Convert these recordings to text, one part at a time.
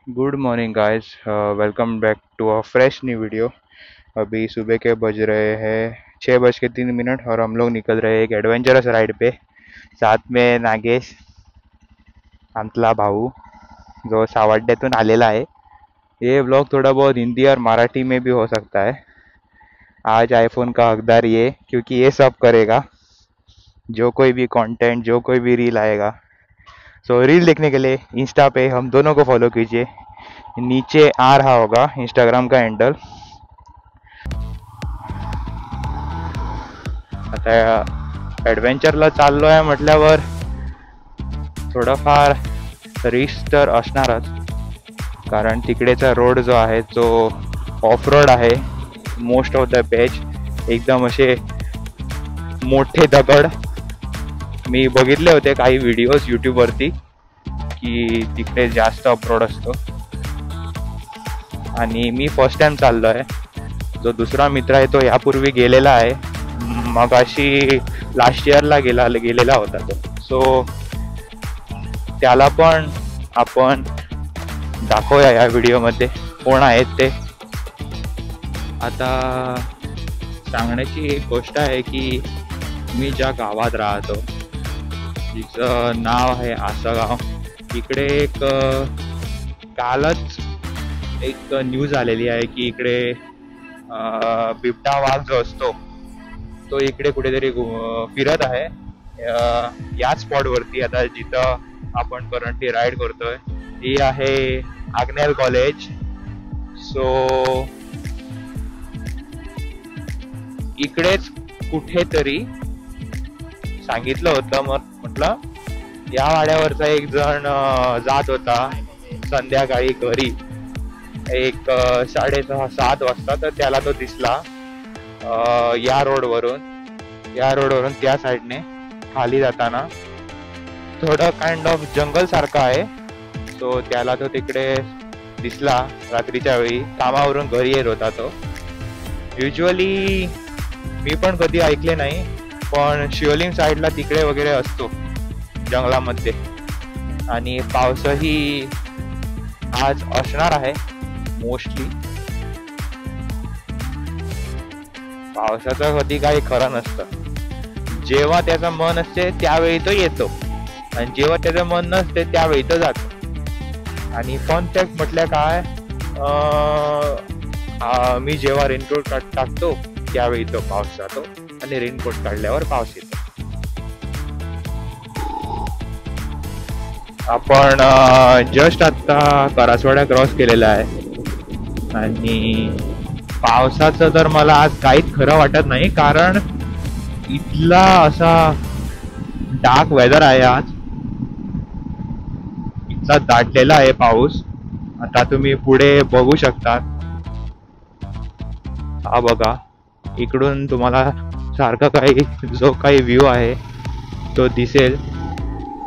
Good morning guys, welcome back to a fresh new video. अभी सुबह के बज रहे हैं 6:03 और हम लोग निकल रहे हैं एक एडवेंचरस राइड पे। साथ में नागेश, आमतला भाऊ, जो सावड्ड्यातून आलेला आहे। ये ब्लॉग थोड़ा बहुत हिंदी और मराठी में भी हो सकता है। आज आईफोन का हकदार ये, क्योंकि ये सब करेगा। जो कोई भी कंटेंट, जो कोई भी रील आएगा, सो रील देखने के लिए इंस्टा पे हम दोनों को फॉलो कीजिए। नीचे आ रहा होगा इंस्टाग्राम का हँडल। आता ॲडव्हेंचरला चाललो आहे म्हटल्यावर थोडंफार रिस्क तर असणारच, कारण तिकडेचा रोड जो आहे तो ऑफ रोड आहे। मोस्ट ऑफ द पेज एकदम असे मोठे दगड मी बघितले होते काही व्हिडिओज यूट्यूबवरती की तिकडे जास्त ऑफ रोड असतो। आणि मी फर्स्ट टाइम चाललो आहे। जो दुसरा मित्र आहे तो यापूर्वी गेलेला आहे, मगाशी लास्ट इयरला गेलेला होता तो। सो त्याला पण आपण दाखवूया या व्हिडिओमध्ये कोण आहेत ते। आता सांगण्याची एक गोष्ट आहे की मी ज्या गावात राहतो, जिचं नाव आहे आसगाव, इकडे एक कालच एक न्यूज आलेली आहे की इकडे बिबटा वाघ जो असतो तो इकडे कुठेतरी फिरत आहे। याच स्पॉटवरती आता जिथं आपण करंटली राईड करतोय ही आहे आग्नेल कॉलेज। सो इकडेच कुठेतरी सांगितलं होतं, मग म्हटलं या वाड्यावरचा एक जण जात होता संध्याकाळी घरी एक 6:30-7 वाजता, तर त्याला तो दिसला या रोडवरून त्या साईडने खाली जाताना। थोडं काइंड ऑफ जंगल सारखं आहे। सो त्याला तो तिकडे दिसला रात्रीच्या वेळी, कामावरून घरी येत होता तो। युजली मी पण कधी ऐकले नाही, पण शिवलिंग साईडला तिकडे वगैरे असतो जंगलामध्ये। आणि पावसही आज असणार आहे मोस्टली। पावसाचं कधी काही खरं नसतं। जेव्हा त्याचं मन असते त्यावेळी तो येतो, आणि जेव्हा त्याचं मन नसते त्यावेळी तो जातो। आणि फन फॅक्ट म्हटलं काय, मी जेव्हा रेनकोट टाकतो त्यावेळी तो पाऊस जातो, आणि रेनकोट काढल्यावर पाऊस येतो। आपण जस्ट आता करासवाडा क्रॉस केलेला आहे, आणि पावसाचं तर मला आज काहीच खरं वाटत नाही, कारण इथला असा डार्क वेदर आहे आज, इतका दाटलेला आहे पाऊस। आता तुम्ही पुढे बघू शकता, हा बघा, इकडून तुम्हाला सारखा काही जो काही व्ह्यू आहे तो दिसेल।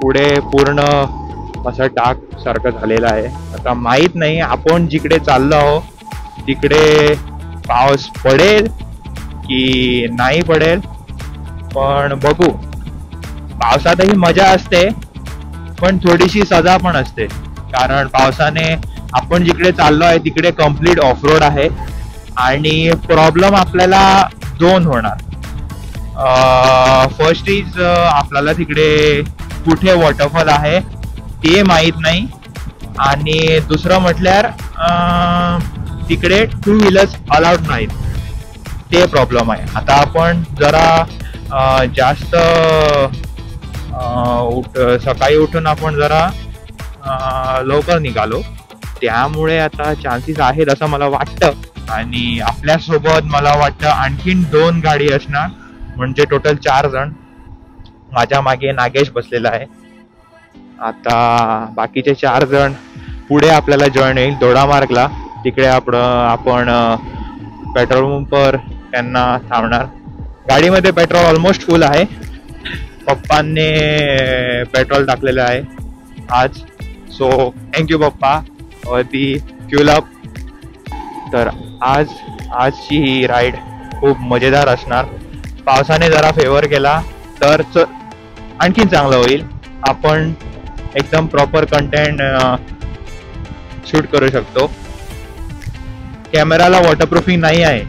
पुढे पूर्ण असं डार्क सारखं झालेलं आहे। आता माहित नाही आपण जिकडे चाललो आहोत तिकडे पाऊस पडेल की नाही पडेल, पण बघू। पावसातही मजा असते, पण थोडीशी सजा पण असते, कारण पावसाने आपण जिकडे चाललो आहे तिकडे कम्प्लीट ऑफ रोड आहे, आणि प्रॉब्लेम आपल्याला दोन होणार। फर्स्ट इज आपल्याला तिकडे कुठे वॉटरफॉल आहे ते माहित नाही, आणि दुसरं म्हटल्यावर तिकडे 2 व्हीलर्स अलाउड नाहीत, ते प्रॉब्लेम आहे। आता आपण जरा जास्त सकाळी उठून आपण जरा लवकर निघालो, त्यामुळे आता चान्सेस आहेत असं मला वाटतं। आणि आपल्यासोबत मला वाटतं आणखीन 2 गाडी असणार, म्हणजे टोटल 4 जण। माझ्या मागे नागेश बसलेला आहे। आता बाकीचे 4 जण पुढे आपल्याला जॉईन होईल दोडामार्गला। तिकडे आपण पेट्रोल पंपवर त्यांना थांबणार। गाडीमध्ये पेट्रोल ऑलमोस्ट फुल आहे, पप्पांनी पेट्रोल टाकलेलं आहे आज। सो थँक्यू पप्पा फॉर दी फ्यूल अप। तर आजची ही राईड खूप मजेदार असणार। पावसाने जरा फेवर केला तर आणखीन चांगलं होईल। आपण एकदम प्रॉपर कंटेंट शूट करू शकतो. कॅमेराला वॉटरप्रूफिंग नाही आहे.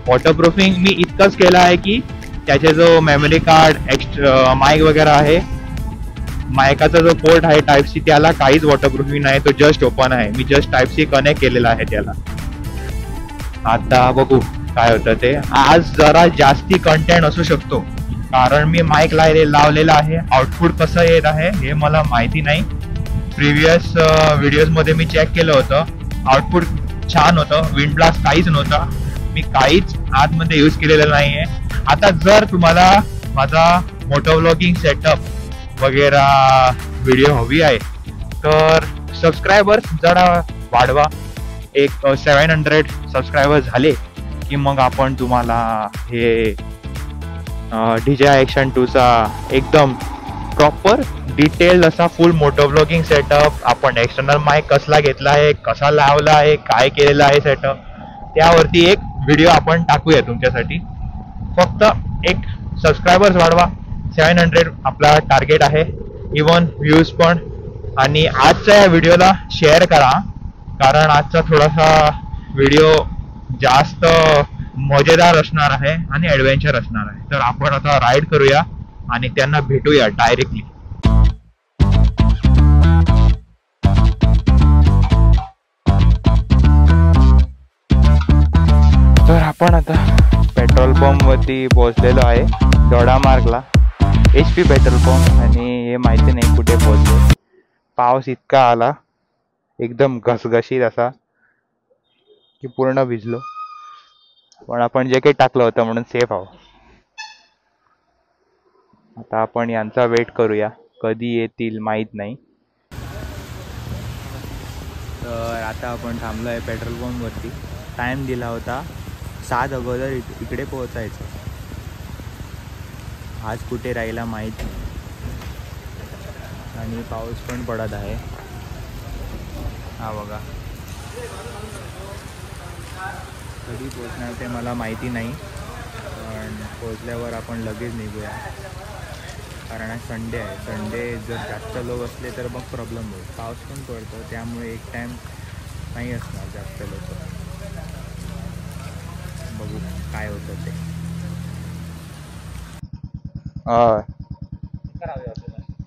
वॉटरप्रूफिंग मी इतकंच केलं आहे की त्याचे जो मेमरी कार्ड एक्स्ट्रा माईक वगैरे आहे, मायकाचा जो पोर्ट आहे टाईप सी, त्याला काहीच वॉटरप्रूफिंग नाही. तो जस्ट ओपन आहे. मी जस्ट टाईप सी कनेक्ट केलेला आहे त्याला. आता बघू काय होतं ते. आज जरा जास्ती कंटेंट असू शकतो कारण मी माईक लावलेला आहे. आउटपुट कसं येत आहे हे मला माहिती नाही. प्रिव्हियस व्हिडिओज मध्ये मी चेक केलं होतं, आउटपुट छान होतं. विंड ब्लास्ट काहीच नव्हता. मी काहीच आतमध्ये यूज केलेलं नाहीये. आता जर तुम्हाला माझा मोटो व्लॉगिंग सेटअप वगैरे व्हिडिओ हवी आहे तर सबस्क्रायबर्स जरा वाढवा. एक 700 सबस्क्रायबर झाले की मग आपण तुम्हाला हे DJI Action 2 चा एकदम प्रॉपर डिटेल्ड असा फुल मोटो व्लॉगिंग सेटअप, आपण एक्सटर्नल माईक कसला घेतला आहे, कसा लावला आहे, काय केलेला आहे सेटअप, त्यावरती एक व्हिडिओ आपण टाकूया तुमच्यासाठी. फक्त एक सबस्क्रायबर्स वाढवा. 700 आपला टार्गेट आहे. इवन व्ह्यूज पण. आणि आजच्या या व्हिडिओला शेअर करा कारण आजचा थोडासा व्हिडिओ जास्त मजेदार असणार आहे आणि ॲडव्हेंचर असणार आहे. तर आपण आता राईड करूया आणि त्यांना भेटूया डायरेक्टली. तर आपण आता पेट्रोल पंप वरती पोहोचलेलो आहे, दोडामार्गला. HP petrol pump. आणि हे माहिती नाही कुठे पोहोचलो. पाऊस इतका आला एकदम घसघशीत असा की पूर्ण भिजलो. पण आपण जॅकेट टाकलं होतं म्हणून सेफ आहोत. आता आपण यांचा वेट करूया, कधी येतील माहीत नाही. तर आता आपण थांबलो आहे पेट्रोल पंप वरती. टाइम दिला होता 7 अगोदर इकडे पोहोचायचं. आज कुठे राहिला माहीत नाही. आणि पाऊस पण पडत आहे. हा बघा. कधी पोहोचणार ते मला माहिती नाही, पण पोहोचल्यावर आपण लगेच निघूया कारण आज संडे आहे. संडे जर जास्त लोक असले तर मग प्रॉब्लेम होईल. पाऊस पण पडतो त्यामुळे एक टाईम नाही असणार जास्त लोक. बघू काय होतं ते.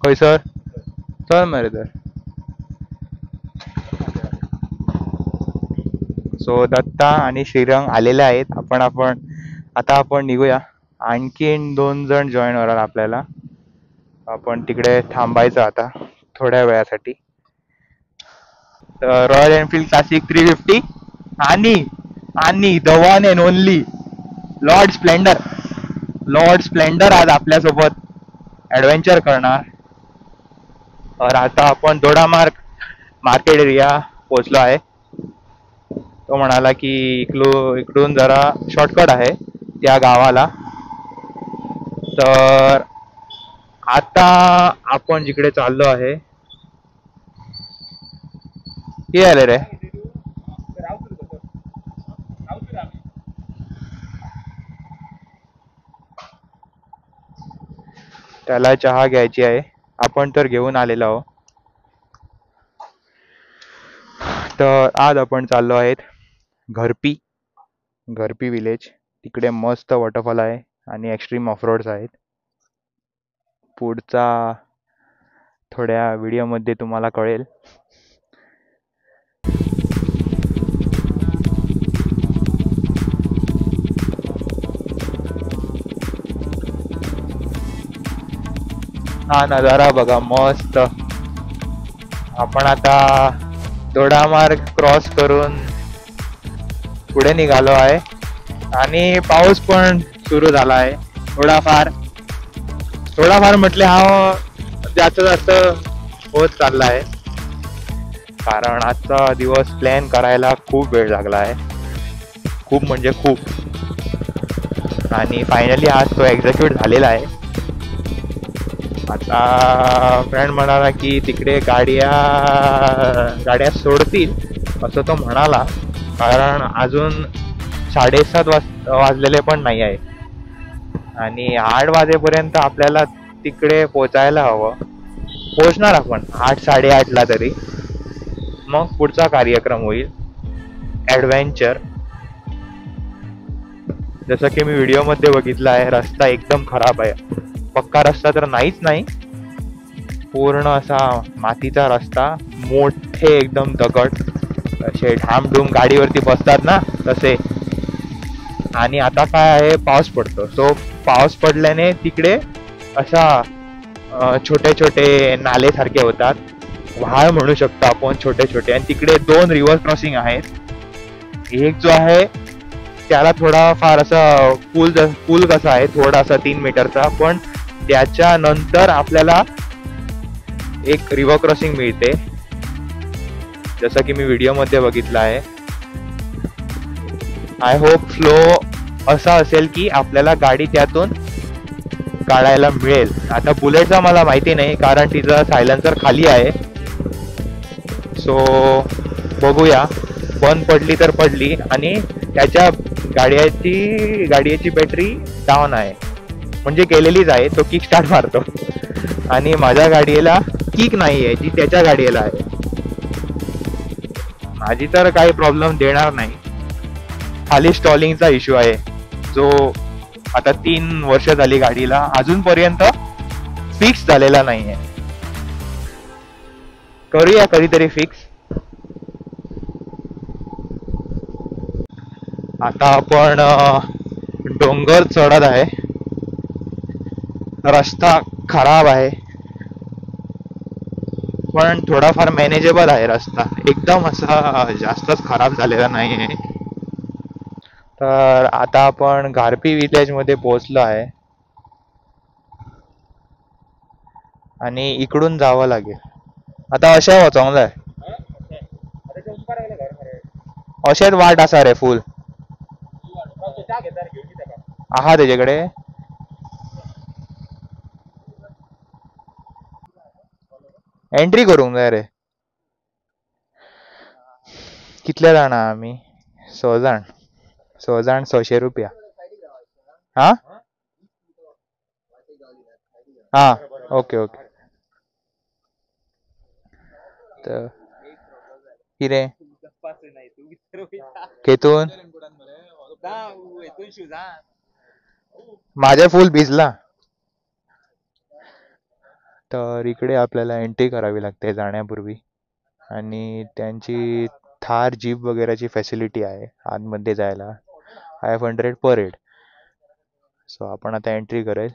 होय सर, चल मरे तर. सो दत्ता आणि श्रीरंग आलेले आहेत. आपण निघूया. आणखीन 2 जण जॉईन होणार आपल्याला. आपण तिकडे थांबायचं आता थोड्या वेळासाठी. रॉयल एनफील्ड क्लासिक 350 आणि the one and only Lord Splendor आज आपल्यासोबत ॲडव्हेंचर करणार. तर आता आपण दोडामार्ग मार्केट एरिया पोहोचलो आहे. तो म्हणाला की इकडून जरा शॉर्टकट आहे त्या गावाला. तर आता आपण जिकडे चाललो आहे हे आले रे. त्याला चहा घ्यायची आहे. आपण तर घेऊन आलेलो आहोत. तर आज आपण चाललो आहेत घरपी विलेज. तिकडे मस्त वॉटरफॉल आहे आणि एक्स्ट्रीम ऑफरोड्स आहेत. पुढचा थोड्या व्हिडिओमध्ये तुम्हाला कळेल. हा नजारा बघा मस्त. आपण आता दोडामार्ग क्रॉस करून पुढे निघालो आहे आणि पाऊस पण सुरू झाला आहे. थोडाफार म्हटले हा जास्त होत चालला आहे कारण आजचा दिवस प्लॅन करायला खूप वेळ लागला आहे. खूप म्हणजे खूप. आणि फायनली आज तो एक्झिक्यूट झालेला आहे. आता फ्रेंड म्हणाला की तिकडे गाड्या सोडतील असं तो म्हणाला कारण अजून 7:30 वाजलेले पण नाही आहे आणि 8 वाजेपर्यंत आपल्याला तिकडे पोचायला हवं. पोचणार आपण 8-8:30 तरी. मग पुढचा कार्यक्रम होईल ॲडव्हेंचर. जसं की मी व्हिडिओमध्ये बघितलं आहे, रस्ता एकदम खराब आहे. पक्का रस्ता तर नाहीच नाही, पूर्ण असा मातीचा रस्ता, मोठे एकदम दगड, असे ढामढूम गाडीवरती बसतात ना तसे. आणि आता काय आहे, पाऊस पडतो. सो पाऊस पडल्याने तिकडे असा छोटे छोटे नाले सारखे होतात, व्हाळ म्हणू शकतो आपण, छोटे छोटे. आणि तिकडे 2 रिव्हर क्रॉसिंग आहेत. एक जो आहे त्याला थोडा फार असा पूल कसा आहे, थोडासा 3 मीटरचा, पण त्याच्यानंतर आपल्याला एक रिव्हर क्रॉसिंग मिळते, जसं की मी व्हिडिओमध्ये बघितलं आहे. आय होप फ्लो असा असेल की आपल्याला गाडी त्यातून काढायला मिळेल. आता बुलेटचा मला माहिती नाही, कारण तिचं सायलेन्सर खाली आहे. सो बघूया, बंद पडली तर पडली. आणि त्याच्या गाडीची बॅटरी डाऊन आहे, म्हणजे गेलेलीच आहे. तो किक स्टार्ट मारतो आणि माझ्या गाडीला किक नाही आहे, जी त्याच्या गाडीला आहे. माझी तर काही प्रॉब्लेम देणार नाही, खाली स्टॉलिंगचा इश्यू आहे, जो आता 3 वर्ष झाली गाडीला अजूनपर्यंत फिक्स झालेला नाही आहे. करूया कधीतरी फिक्स. आता आपण डोंगर चढत आहे, रस्ता खराब आहे पण थोडाफार मॅनेजेबल आहे रस्ता, एकदम असा जास्तच खराब झालेला नाही आहे. तर आता आपण घारपी विलेज मध्ये पोहोचलो आहे आणि इकडून जावं लागेल. आता अशा चांगलं आहे, अशेच वाट असा रे फुल. आहा त्याच्याकडे एंट्री करूंक जाय रे. कितले जाण आम्ही? 6 जाण. 6 जाण 600 रुपया. हा हा, ओके ओके. तर किरे केतून माझ्या फुल भिजला. तर इकडे आपल्याला एंट्री करावी लागते जाण्यापूर्वी, आणि त्यांची थार जीप वगैरेची फॅसिलिटी आहे आतमध्ये जायला, 500 पर हेड. सो आपण आता एंट्री करेल.